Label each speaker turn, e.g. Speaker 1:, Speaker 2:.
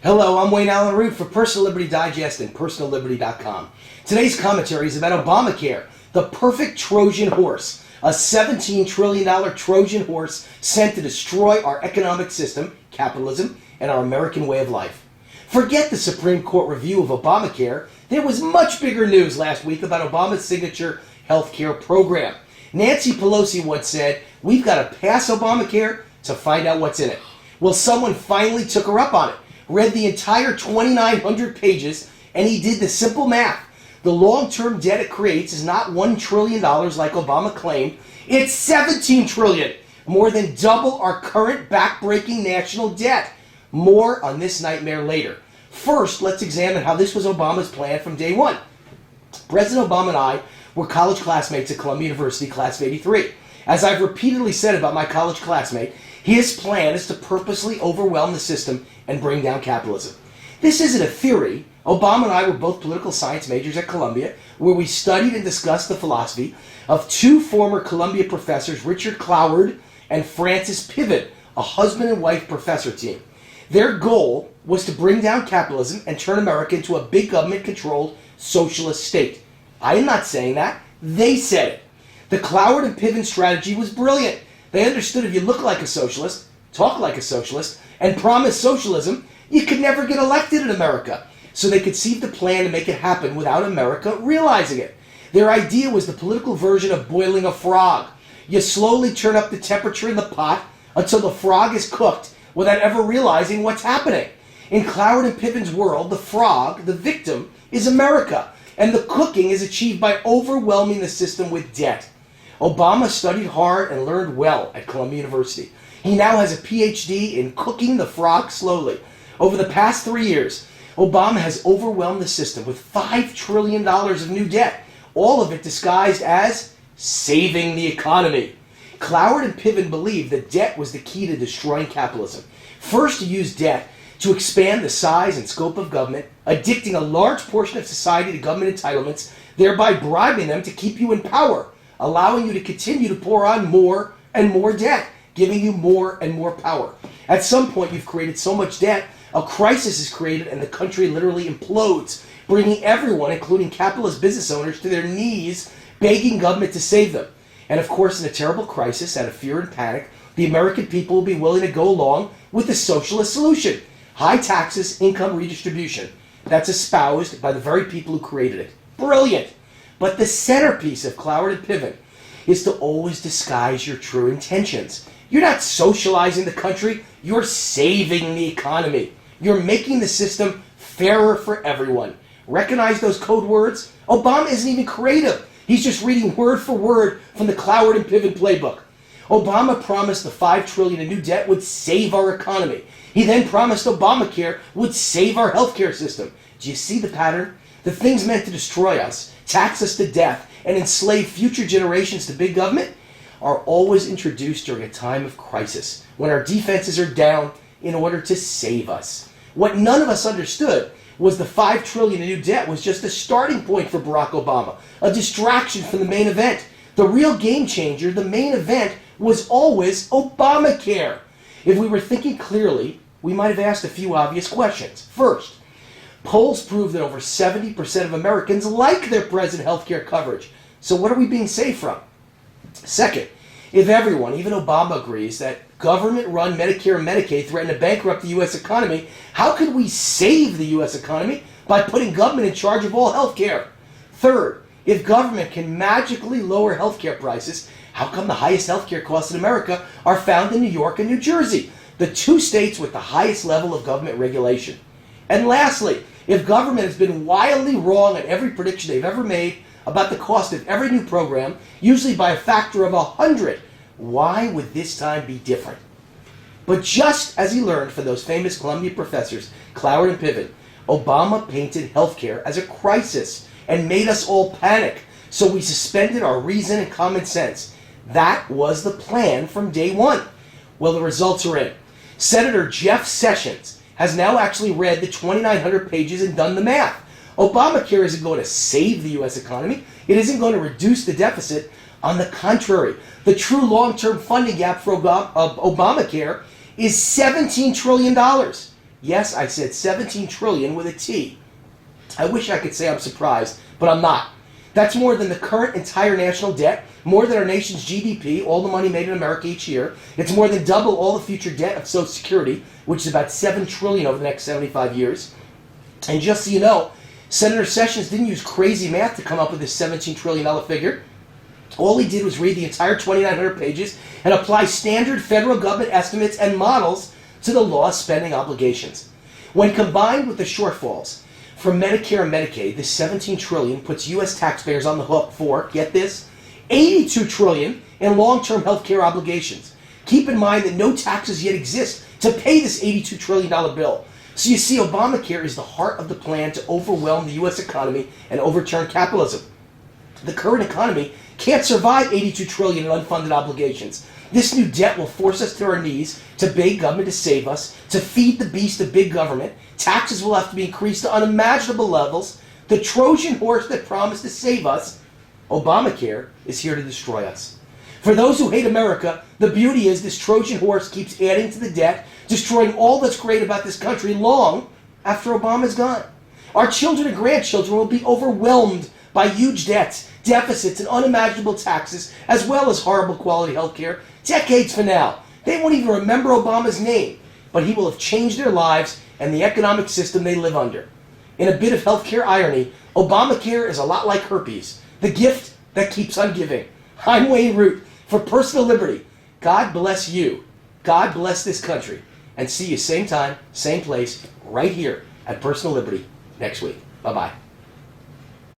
Speaker 1: Hello, I'm Allyn Root for Personal Liberty Digest and PersonalLiberty.com. Today's commentary is about Obamacare, the perfect Trojan horse, a $17 trillion Trojan horse sent to destroy our economic system, capitalism, and our American way of life. Forget the Supreme Court review of Obamacare. There was much bigger news last week about Obama's signature health care program. Nancy Pelosi once said, "We've got to pass Obamacare to find out what's in it." Well, someone finally took her up on it, read the entire 2,900 pages, and he did the simple math. The long-term debt it creates is not $1 trillion like Obama claimed. It's $17 trillion, more than double our current back-breaking national debt. More on this nightmare later. First, let's examine how this was Obama's plan from day one. President Obama and I were college classmates at Columbia University, class of '83. As I've repeatedly said about my college classmate, his plan is to purposely overwhelm the system and bring down capitalism. This isn't a theory. Obama and I were both political science majors at Columbia, where we studied and discussed the philosophy of two former Columbia professors, Richard Cloward and Francis Piven, a husband and wife professor team. Their goal was to bring down capitalism and turn America into a big government-controlled socialist state. I am not saying that. They said it. The Cloward and Piven strategy was brilliant. They understood if you look like a socialist, talk like a socialist, and promise socialism, you could never get elected in America. So they conceived a plan to make it happen without America realizing it. Their idea was the political version of boiling a frog. You slowly turn up the temperature in the pot until the frog is cooked without ever realizing what's happening. In Cloward and Piven's world, the frog, the victim, is America, and the cooking is achieved by overwhelming the system with debt. Obama studied hard and learned well at Columbia University. He now has a PhD in cooking the frog slowly. Over the past 3 years, Obama has overwhelmed the system with $5 trillion of new debt, all of it disguised as saving the economy. Cloward and Piven believed that debt was the key to destroying capitalism. First, to use debt to expand the size and scope of government, addicting a large portion of society to government entitlements, thereby bribing them to keep you in power, allowing you to continue to pour on more and more debt, giving you more and more power. At some point, you've created so much debt, a crisis is created and the country literally implodes, bringing everyone, including capitalist business owners, to their knees, begging government to save them. And of course, in a terrible crisis, out of fear and panic, the American people will be willing to go along with the socialist solution: high taxes, income redistribution. That's espoused by the very people who created it. Brilliant! But the centerpiece of Cloward and Piven is to always disguise your true intentions. You're not socializing the country, you're saving the economy. You're making the system fairer for everyone. Recognize those code words? Obama isn't even creative. He's just reading word for word from the Cloward and Piven playbook. Obama promised the $5 trillion in new debt would save our economy. He then promised Obamacare would save our healthcare system. Do you see the pattern? The things meant to destroy us, tax us to death, and enslave future generations to big government are always introduced during a time of crisis, when our defenses are down, in order to save us. What none of us understood was the $5 trillion in new debt was just a starting point for Barack Obama, a distraction from the main event. The real game changer, the main event, was always Obamacare. If we were thinking clearly, we might have asked a few obvious questions. First, polls prove that over 70% of Americans like their present health care coverage. So what are we being saved from? Second, if everyone, even Obama, agrees that government-run Medicare and Medicaid threaten to bankrupt the U.S. economy, how could we save the U.S. economy? By putting government in charge of all health care. Third, if government can magically lower health care prices, how come the highest health care costs in America are found in New York and New Jersey, the two states with the highest level of government regulation? And lastly, if government has been wildly wrong on every prediction they've ever made about the cost of every new program, usually by a factor of 100, why would this time be different? But just as he learned from those famous Columbia professors, Cloward and Piven, Obama painted healthcare as a crisis and made us all panic, so we suspended our reason and common sense. That was the plan from day one. Well, the results are in. Senator Jeff Sessions has now actually read the 2,900 pages and done the math. Obamacare isn't going to save the U.S. economy. It isn't going to reduce the deficit. On the contrary, the true long-term funding gap for Obamacare is $17 trillion. Yes, I said 17 trillion with a T. I wish I could say I'm surprised, but I'm not. That's more than the current entire national debt, more than our nation's GDP, all the money made in America each year. It's more than double all the future debt of Social Security, which is about 7 trillion over the next 75 years. And just so you know, Senator Sessions didn't use crazy math to come up with this $17 trillion figure. All he did was read the entire 2,900 pages and apply standard federal government estimates and models to the law's spending obligations. When combined with the shortfalls from Medicare and Medicaid, this $17 trillion puts U.S. taxpayers on the hook for, get this, $82 trillion in long-term health care obligations. Keep in mind that no taxes yet exist to pay this $82 trillion bill. So you see, Obamacare is the heart of the plan to overwhelm the U.S. economy and overturn capitalism. The current economy can't survive $82 trillion in unfunded obligations. This new debt will force us to our knees to beg government to save us, to feed the beast of big government. Taxes will have to be increased to unimaginable levels. The Trojan horse that promised to save us, Obamacare, is here to destroy us. For those who hate America, the beauty is this Trojan horse keeps adding to the debt, destroying all that's great about this country long after Obama's gone. Our children and grandchildren will be overwhelmed by huge debts, deficits, and unimaginable taxes, as well as horrible quality health care, decades from now. They won't even remember Obama's name, but he will have changed their lives and the economic system they live under. In a bit of healthcare irony, Obamacare is a lot like herpes, the gift that keeps on giving. I'm Allyn Root for Personal Liberty. God bless you. God bless this country. And see you same time, same place, right here at Personal Liberty next week. Bye-bye.